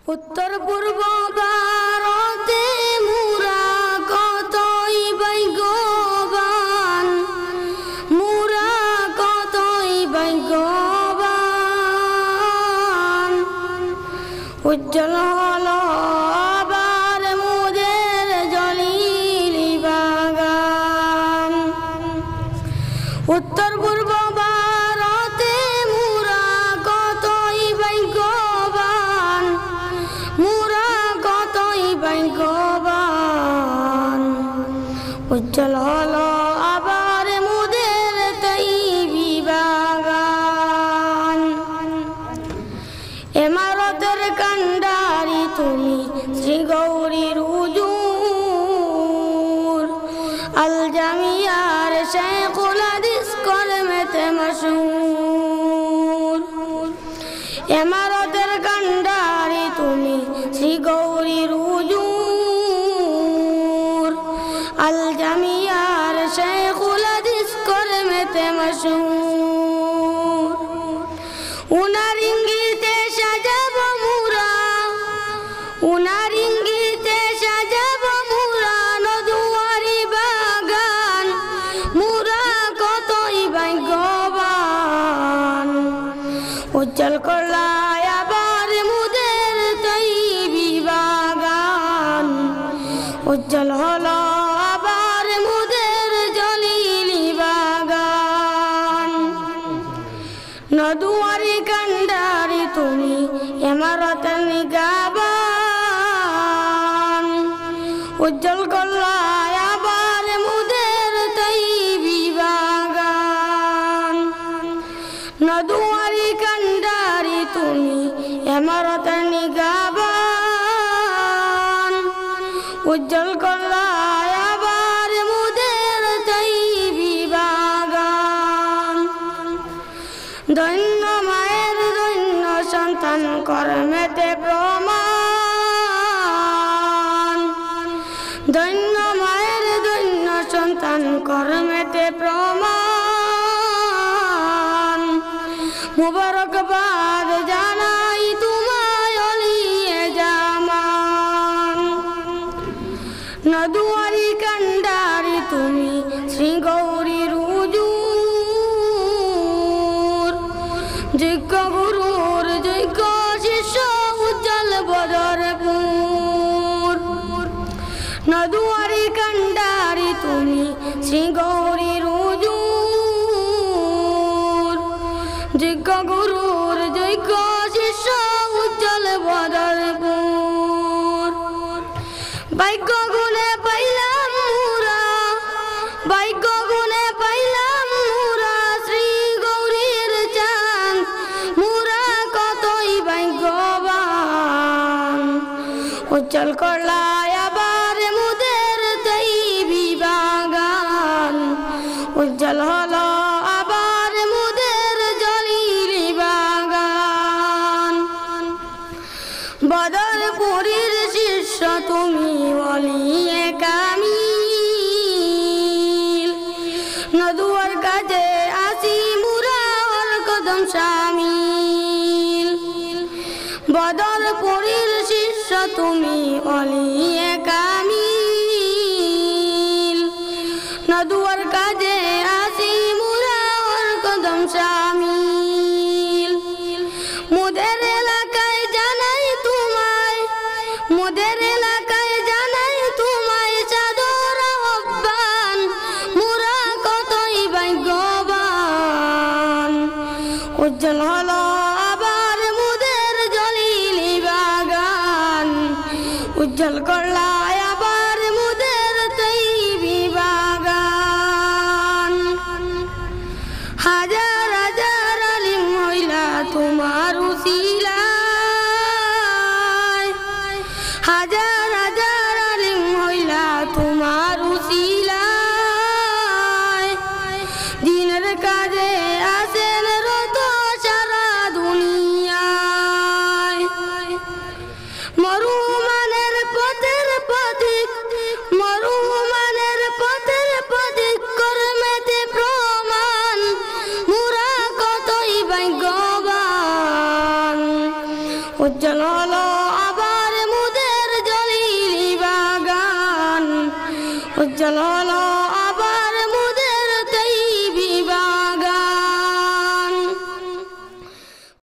উত্তর পূর্ব ভারতে মুরা কতই ভাগ্যবান, মুরা কতই ভাগ্যবান। উজ্জ্বল হলো আবার মুদের জলিলি বাগান। উত্তর পূর্ব ভারতে মুরা কতই ভাগ্যবান, মুরা কতই ভাগ্যবান। উজ্জ্বল হলো আবার মুদের তৈবি বাগান। ইমারতের কান্ডারি তুমি শ্রী গৌরীর হুজুর, আল জামিয়ার শেখুল হাদিস কলমেতে মশহুর। ইমারতের কান্ডারি তুমি শ্রী গৌরীর হুজুর, আল জামিয়ার শেখুল হাদিস কলমেতে মশহুর। উনার ইঙ্গিতে সাজাব মুরা, উনার ইঙ্গিতে সাজাব মুরা নদুয়ারি বাগান, মুরা কতই ভাগ্যবান। উজ্জ্বল করলায় আবার মুদের তৈবি বাগান। উজ্জ্বল হলো আবার মুদের জলিলি বাগান। নদুয়ারি কান্ডারি তুমি ইমারতের নিগাবান। উজ্জ্বল করলায় আবার মুদের তৈবি বাগান। নদুয়ারি কান্ডারি তুমি ইমারতের নিগাবান। উজ্জ্বল করলায় আবার মুদের তৈবি বাগান। ধন্য মায়ের ধন্য সন্তান কর্মেতে প্রমাণ, ধন্য মায়ের ধন্য সন্তান কর্মেতে প্রমাণ। মুবারকবাদ জানাই তোমায় অলিয়ে জামান। নদুয়ারি কান্ডারি তুমি শ্রী গৌরীর হুজুর, যোগ্য গুরুর যোগ্য শিষ্য উজ্জ্বল বদরপুর। নদুয়ারি কান্ডারি তুমি শ্রী গৌরীর হুজুর, যোগ্য গুরুর যোগ্য শিষ্য উজ্জ্বল বদরপুর। ভাগ্য গুণে পাইলাম মুরা, ভাগ্য গুণে পাইলাম মুরা শ্রী গৌরীর চাঁদ, মুরা কতই ভাগ্যবান। উজ্জ্বল করলায় আবার মুদের তৈবি বাগান। উজ্জ্বল হলো আবার মুদের জলিলি বাগান। বদরপুরীর শিষ্য তুমি ওলিয়ে কামিল, নদুয়ার কাজে আসি মুরা ওর কদম শামিল। বদরপুরীর শিষ্য তুমি ওলিয়ে কামিল, নদুয়ার কাজে আসি মুরা ওর কদম শামিল। মুদের এলাকায় জানাই তোমায়, মুদের এলাকায় জানাই তোমায় চাদর আহ্বান, মুরা কতই ভাগ্যবান। উজ্জ্বল হলো আবার মুদের জলিলি বাগান। উজ্জ্বল করলায় আবার মুদের তৈবি বাগান। হাজার হাজার আলিম হইলা তোমার উসিলায়, হাজার হাজার আলিম হইলা তোমার উসিলায়। দিনের কাজে আসেন রত সারা দুনিয়ায়। মরুমানের পথের পথিক, মরুমানের পথের পথিক কর্মেতে প্রমাণ, মুরা কতই ভাগ্যবান। উজ্জ্বল হলো উজ্জ্বল হলো আবার